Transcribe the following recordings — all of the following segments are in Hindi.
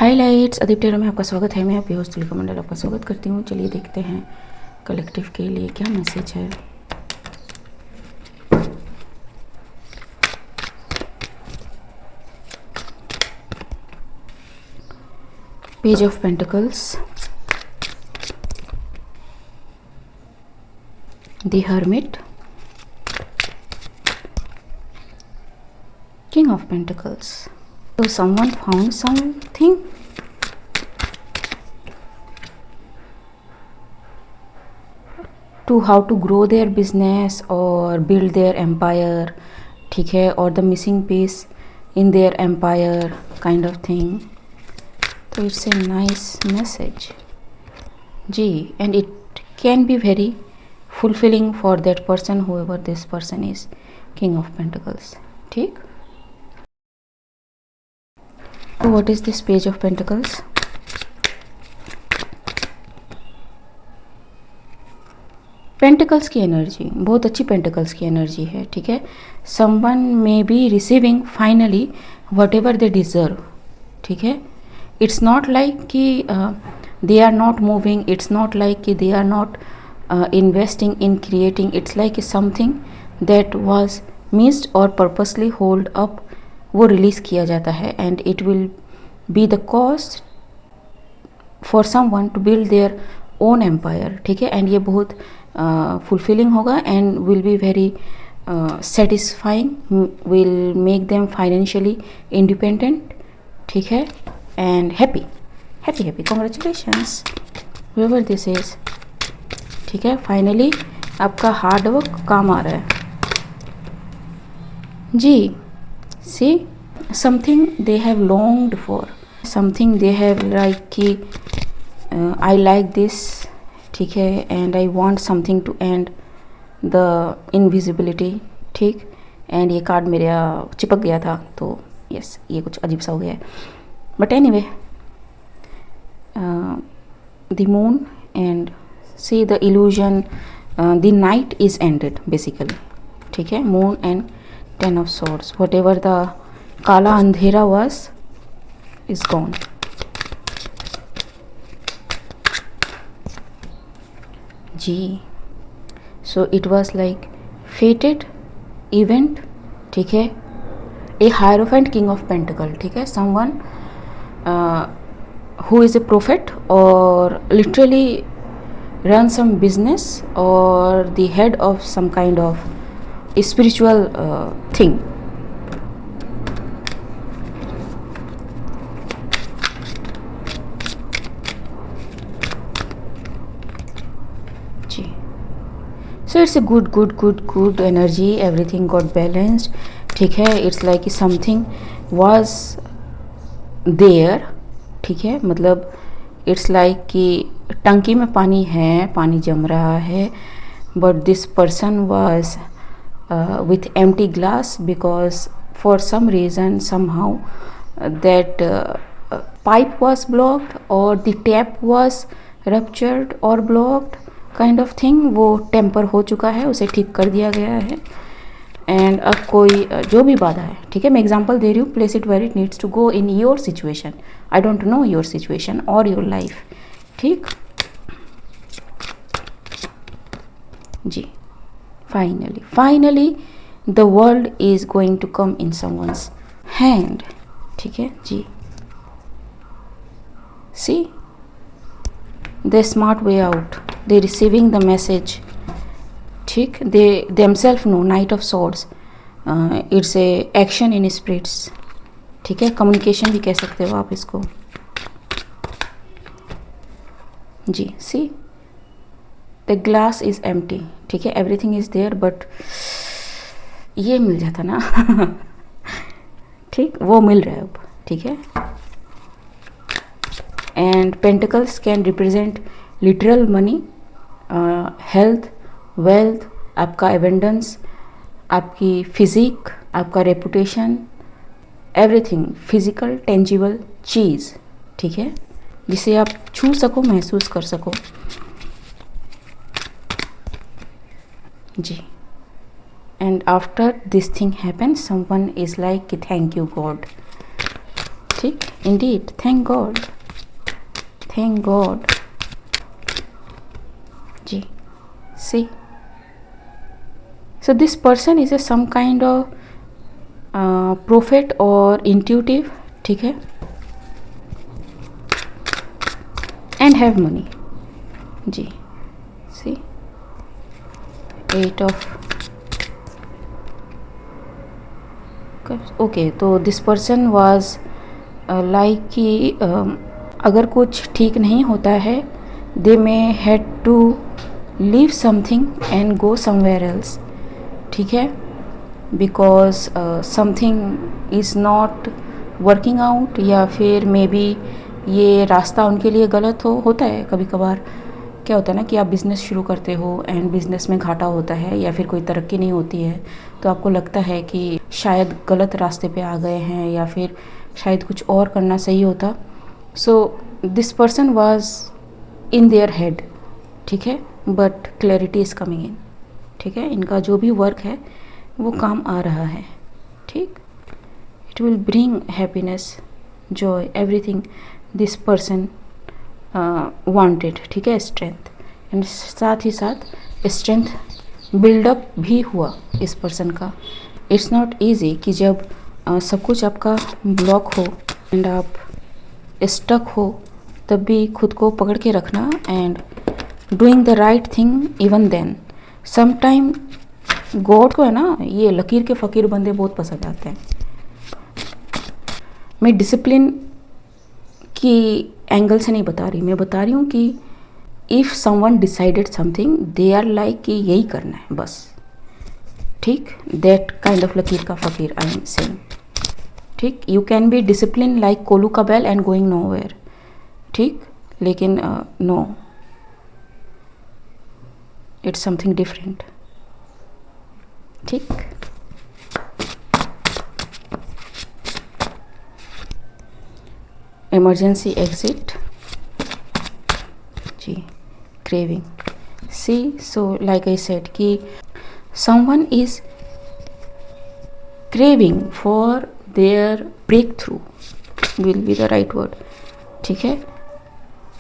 हाइलाइट्स अदीप में आपका स्वागत है। मैं आपकी होस्ट तुलिका मंडल आपका स्वागत करती हूँ। चलिए देखते हैं कलेक्टिव के लिए क्या मैसेज है। Page of pentacles, the hermit, king of pentacles. So someone found something. To how to grow their business or build their empire, ठीक है, or the missing piece in their empire kind of thing. So it's a nice message ji, and it can be very fulfilling for that person, whoever this person is. King of Pentacles, ठीक। So what is this Page of Pentacles? Pentacles की एनर्जी बहुत अच्छी, पेंटिकल्स की एनर्जी है, ठीक है। Someone may be receiving finally whatever they deserve, ठीक है। इट्स नॉट लाइक कि they are not moving, it's not like कि they are not investing in creating, it's like something that was missed और पर्पसली होल्ड अप, वो रिलीज़ किया जाता है and it will be the cost for someone to build their own empire, ठीक है। एंड ये बहुत फुलफिलिंग होगा and will be very satisfying, will make them financially independent, ठीक है, and happy happy happy. Congratulations whoever this is, ठीक है। फाइनली आपका हार्ड वर्क काम आ रहा है जी। See something they have longed for, something they have like कि आई लाइक दिस, ठीक है, and I want something to end the invisibility, ठीक। एंड ये कार्ड मेरा चिपक गया था तो यस, ये कुछ अजीब सा हो गया है, but anyway the moon and see the illusion, the night is ended basically, ठीक है। Moon and 10 of swords, whatever the काला अंधेरा was is gone ji. So it was like fated event, ठीक है। A hierophant king of pentacle, ठीक है, someone who is a prophet or literally run some business or the head of some kind of spiritual thing ji. so it's a good energy, everything got balanced, ठीक है। it's like something was there, ठीक है, मतलब it's like कि टंकी में पानी है, पानी जम रहा है, but this person was with empty glass because for some reason somehow that pipe was blocked or the tap was ruptured or blocked kind of thing, वो टेम्पर हो चुका है, उसे ठीक कर दिया गया है। एंड अब कोई जो भी बाधा है, ठीक है, मैं एग्जांपल दे रही हूँ, place it where it needs to go in your situation, I don't know your situation or your life, ठीक ji. Finally the world is going to come in someone's hand, ठीक है जी। see the smart way out, they receiving the message, ठीक, they themselves know, Knight of Swords, it's a action in spirits, ठीक है, कम्युनिकेशन भी कह सकते हो आप इसको जी। see the glass is empty, ठीक है, एवरीथिंग इज देयर, बट ये मिल जाता ना ठीक, वो मिल रहा है अब, ठीक है। And pentacles can represent literal money, health, wealth, आपका एबेंडेंस, आपकी फिजिक, आपका रेपुटेशन, एवरीथिंग फिजिकल टेंजिबल चीज़, ठीक है, जिसे आप छू सको, महसूस कर सको जी। And after this thing happen someone is like कि थैंक यू गॉड, ठीक, indeed, thank god, thank god जी। See, so this person is a some kind of prophet or intuitive, ठीक है, and have money जी। see, 8 of ओके, तो दिस पर्सन वाज लाइक कि अगर कुछ ठीक नहीं होता है, they may had to leave something and go somewhere else, ठीक है, because something is not working out, या फिर मे बी ये रास्ता उनके लिए गलत होता है। कभी कभार क्या होता है ना कि आप बिज़नेस शुरू करते हो एंड बिज़नेस में घाटा होता है या फिर कोई तरक्की नहीं होती है, तो आपको लगता है कि शायद गलत रास्ते पे आ गए हैं या फिर शायद कुछ और करना सही होता। So this person was in their head, ठीक है, but clarity is coming in, ठीक है, इनका जो भी वर्क है वो काम आ रहा है, ठीक, it will bring happiness, Joy, everything this person wanted, ठीक है, स्ट्रेंथ, एंड साथ ही साथ स्ट्रेंथ बिल्डअप भी हुआ इस पर्सन का। इट्स नॉट ईजी कि जब सब कुछ आपका ब्लॉक हो एंड आप स्टक हो, तब भी खुद को पकड़ के रखना and doing the right thing even then. Sometime God को है ना, ये लकीर के फ़कीर बंदे बहुत पसंद आते हैं। मैं डिसिप्लिन की एंगल से नहीं बता रही, मैं बता रही हूँ कि if someone decided something, they are like कि यही करना है बस, ठीक, दैट काइंड ऑफ लकीर का फ़कीर आई एम सेइंग, ठीक। You can be discipline like कोलू का बेल एंड गोइंग नो वेयर, ठीक, लेकिन नो, इट्स समथिंग डिफरेंट, ठीक। Emergency exit ji, craving, see, so like I said कि someone is craving for their breakthrough will be the right word, ठीक है,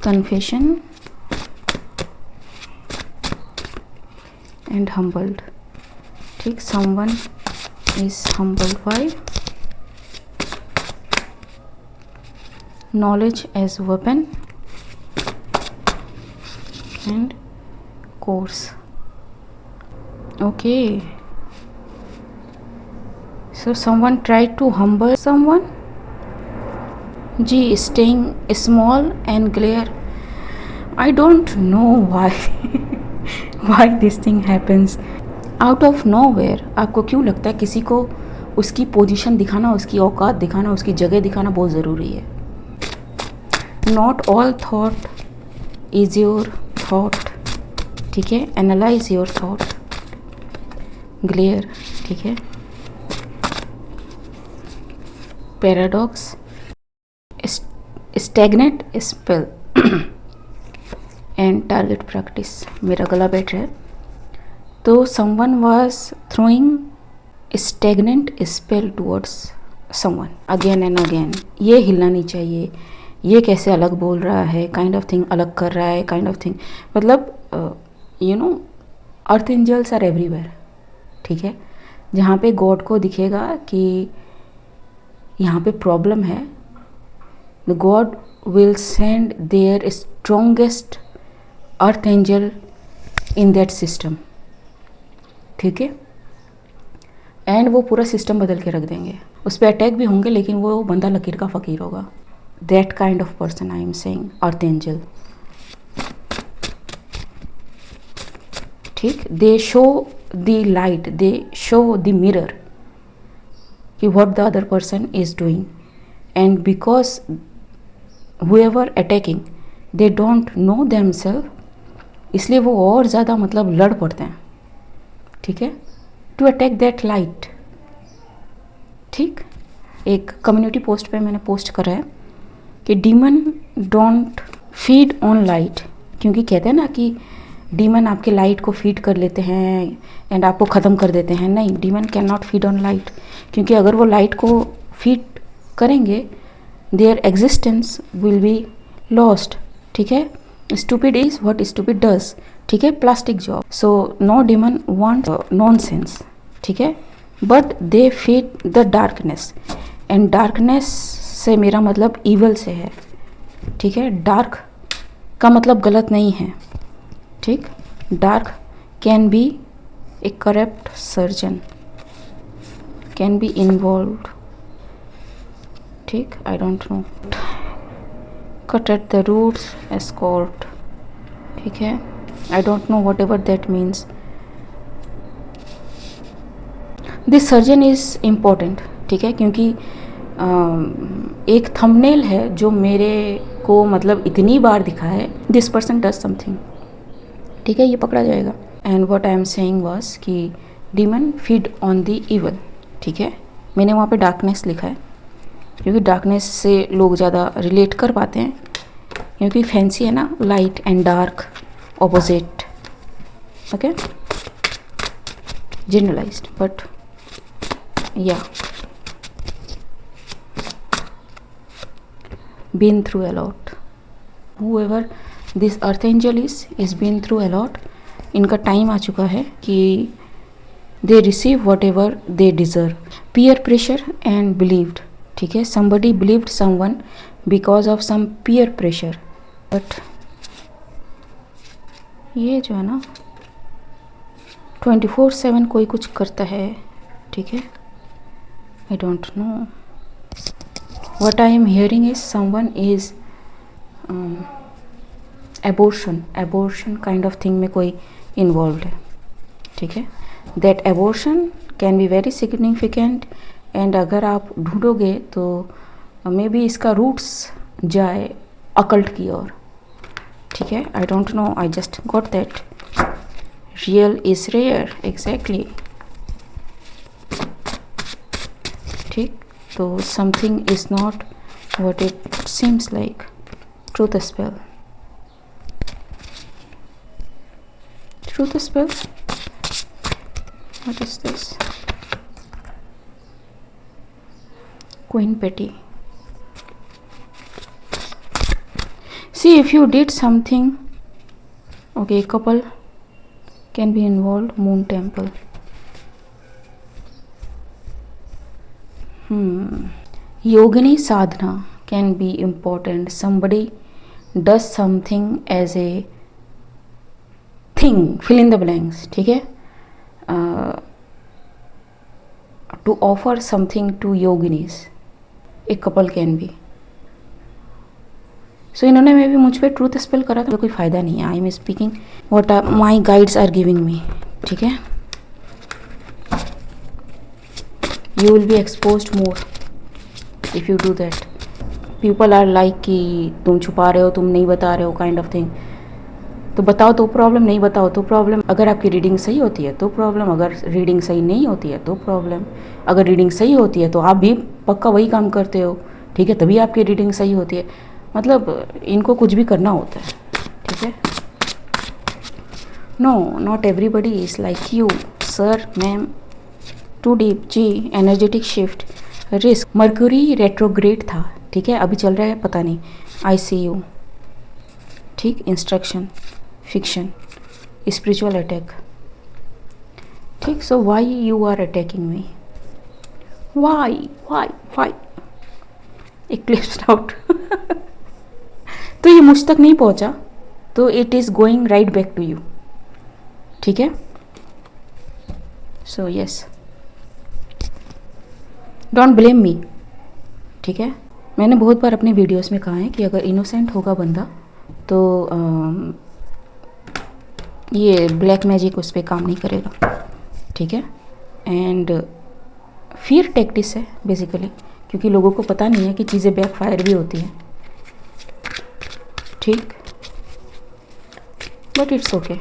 confession and humbled, ठीक, someone is humbled by knowledge as weapon and course, okay, so someone tried to humble someone ji, staying small and glare, I don't know why why this thing happens out of nowhere। आपको क्यों लगता है किसी को उसकी पोजीशन दिखाना, उसकी औकात दिखाना, उसकी जगह दिखाना बहुत ज़रूरी है। Not all thought is your thought, ठीक है, एनालाइज योर थॉट, ग्लेयर, ठीक है, paradox, stagnant spell and target practice. मेरा गला बैठ रहा है, तो someone was throwing stagnant spell towards someone again and again, ये हिलना नहीं चाहिए, ये कैसे अलग बोल रहा है, काइंड ऑफ थिंग, अलग कर रहा है, काइंड ऑफ थिंग, मतलब you know earth angels are everywhere, ठीक है, जहाँ पे गॉड को दिखेगा कि यहाँ पे प्रॉब्लम है, the God will send their strongest earth angel in that system, ठीक है, एंड वो पूरा सिस्टम बदल के रख देंगे। उस पर अटैक भी होंगे, लेकिन वो बंदा लकीर का फ़कीर होगा। That kind of person I am saying, earth angel, ठीक। They show the light, they show the mirror कि what the other person is doing, and because whoever attacking they don't know themselves, इसलिए वो और ज़्यादा मतलब लड़ पड़ते हैं, ठीक है, टू अटैक दैट लाइट, ठीक। एक कम्युनिटी पोस्ट पे मैंने पोस्ट करा है कि demon don't feed on light, क्योंकि कहते हैं ना कि डीमन आपके लाइट को फीड कर लेते हैं एंड आपको ख़त्म कर देते हैं। नहीं, demon cannot feed on light, क्योंकि अगर वो लाइट को फीड करेंगे their existence will be lost, ठीक है। Stupid is what stupid does, ठीक है, plastic job. So no demon want nonsense, ठीक है, but they feed the darkness, and darkness से मेरा मतलब इवल से है, ठीक है। डार्क का मतलब गलत नहीं है, ठीक। Dark can be a corrupt surgeon, can be involved, ठीक, I don't know. Cut at the roots, escort, ठीक है, I don't know whatever that means. This surgeon is important, ठीक है, क्योंकि एक थंबनेल है जो मेरे को मतलब इतनी बार दिखा है, दिस पर्सन डज समथिंग, ठीक है, ये पकड़ा जाएगा। And what I am saying was कि demon feed on the evil, ठीक है। मैंने वहाँ पे डार्कनेस लिखा है क्योंकि डार्कनेस से लोग ज़्यादा रिलेट कर पाते हैं, क्योंकि फैंसी है ना, light and dark opposite, okay, generalised, but ya been through a lot. Whoever this archangel is been through a lot. इनका टाइम आ चुका है कि they receive whatever they deserve. Peer pressure and believed, ठीक है, somebody believed someone because of some peer pressure. But ये जो है ना 24/7 कोई कुछ करता है, ठीक है, I don't know. What I am hearing is someone is abortion kind of thing में कोई involved है, ठीक है। That abortion can be very significant, and अगर आप ढूंढोगे तो मे बी इसका रूट्स जाए अकल्ट की ओर, ठीक है। I don't know, I just got that. Real is rare, exactly, ठीक। तो something is not what it seems like. Truth spell. Truth spell. What is this? Queen Petty. See, if you did something, okay, couple can be involved. Moon Temple. Yogini sadhana can be important. Somebody does something as a thing, fill in the blanks, ठीक है, to offer something to yoginis. A couple can be. So इन्होंने मे भी मुझ पे ट्रूथ स्पेल करा था, कोई फ़ायदा नहीं है. I am speaking what my guides are giving me, ठीक है. You will be exposed more if you do that. People are like कि तुम छुपा रहे हो, तुम नहीं बता रहे हो, काइंड ऑफ थिंग. तो बताओ तो प्रॉब्लम, नहीं बताओ तो प्रॉब्लम. अगर आपकी रीडिंग सही होती है तो प्रॉब्लम, अगर रीडिंग सही नहीं होती है तो प्रॉब्लम. अगर रीडिंग सही होती है तो आप भी पक्का वही काम करते हो, ठीक है, तभी आपकी रीडिंग सही होती है. मतलब इनको कुछ भी करना होता है, ठीक है. No, not everybody is like you sir, ma'am. Too deep. जी, energetic shift. Risk. Mercury retrograde था, ठीक है, अभी चल रहा है पता नहीं. आई सी यू, ठीक. इंस्ट्रक्शन. फिक्शन. स्पिरिचुअल अटैक, ठीक. So why you are attacking me? Why eclipsed out. तो ये मुझ तक नहीं पहुंचा तो it is going right back to you, ठीक है. So yes, don't blame me, ठीक है. मैंने बहुत बार अपने वीडियोस में कहा है कि अगर इनोसेंट होगा बंदा तो ये ब्लैक मैजिक उस पर काम नहीं करेगा, ठीक है. एंड फियर टैक्टिस है बेसिकली, क्योंकि लोगों को पता नहीं है कि चीज़ें बैकफायर भी होती हैं, ठीक. But it's okay,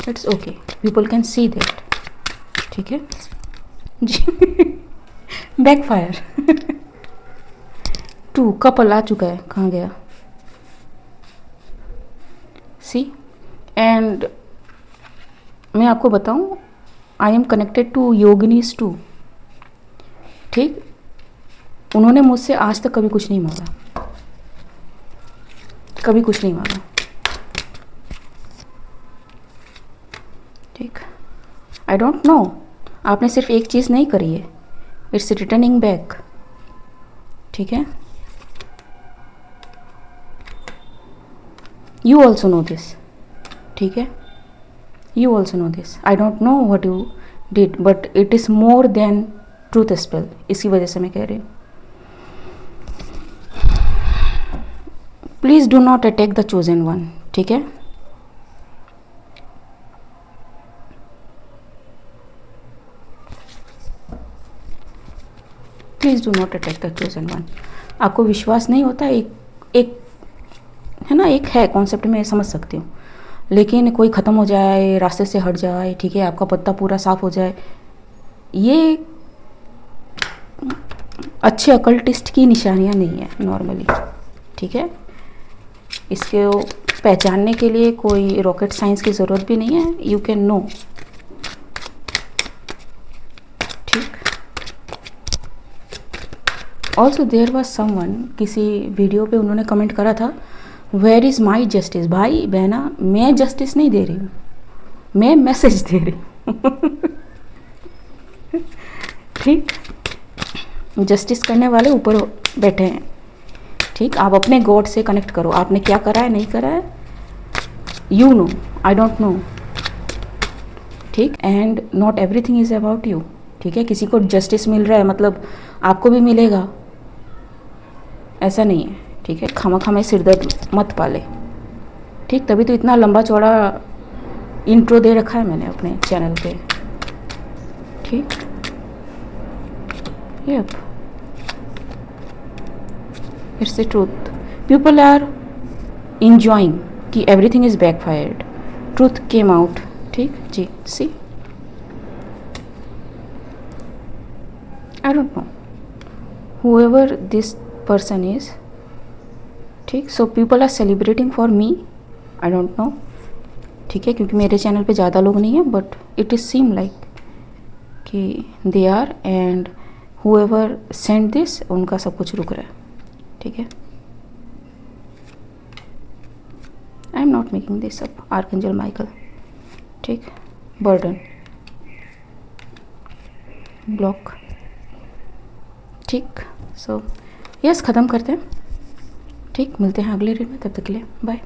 it's okay, people can see that, ठीक है जी. बैकफायर. 2 कपल आ चुका है, कहाँ गया? सी. एंड मैं आपको बताऊं, I am connected to yoginis too, ठीक. उन्होंने मुझसे आज तक कभी कुछ नहीं मांगा, कभी कुछ नहीं मांगा, ठीक। आई डोंट नो, आपने सिर्फ एक चीज़ नहीं करी है, इट्स रिटर्निंग बैक, ठीक है। यू ऑल्सो नो दिस, ठीक है, you also know this. I don't know what you did but it is more than truth spell, इसी वजह से मैं कह रही हूँ। Please do not attack the chosen one, ठीक है। Please do not attack the chosen one. आपको विश्वास नहीं होता, एक है ना, एक है कॉन्सेप्ट, में समझ सकती हूँ, लेकिन कोई ख़त्म हो जाए, रास्ते से हट जाए, ठीक है, आपका पत्ता पूरा साफ हो जाए, ये अच्छे अकल्टिस्ट की निशानियाँ नहीं है नॉर्मली, ठीक है। इसको पहचानने के लिए कोई रॉकेट साइंस की ज़रूरत भी नहीं है, यू कैन नो, ठीक। ऑल्सो देयर वॉज समवन, किसी वीडियो पे उन्होंने कमेंट करा था, वेयर इज़ माई जस्टिस। भाई बहना, मैं जस्टिस नहीं दे रही हूँ, मैं मैसेज दे रही हूँ ठीक, जस्टिस करने वाले ऊपर बैठे हैं, ठीक। आप अपने गॉड से कनेक्ट करो, आपने क्या करा है नहीं करा है, you know, I don't know, ठीक। And not everything is about you, ठीक है। किसी को जस्टिस मिल रहा है मतलब आपको भी मिलेगा, ऐसा नहीं है, ठीक है। खामखा में सिरदर्द मत पाले, ठीक। तभी तो इतना लंबा चौड़ा इंट्रो दे रखा है मैंने अपने चैनल पे, ठीक। Yup, it's the truth. People are enjoying कि everything is backfired, truth came out, ठीक जी। See, I don't know whoever this person is, ठीक। So people are celebrating for me, I don't know, ठीक है, क्योंकि मेरे चैनल पे ज़्यादा लोग नहीं हैं, but it is seem like कि they are, and whoever send this, उनका सब कुछ रुक रहा है, ठीक है। I am not making this up, archangel Michael, ठीक। बर्डन ब्लॉक, ठीक। सो यस, ख़त्म करते हैं, ठीक। मिलते हैं अगले रीड में, तब तक के लिए बाय।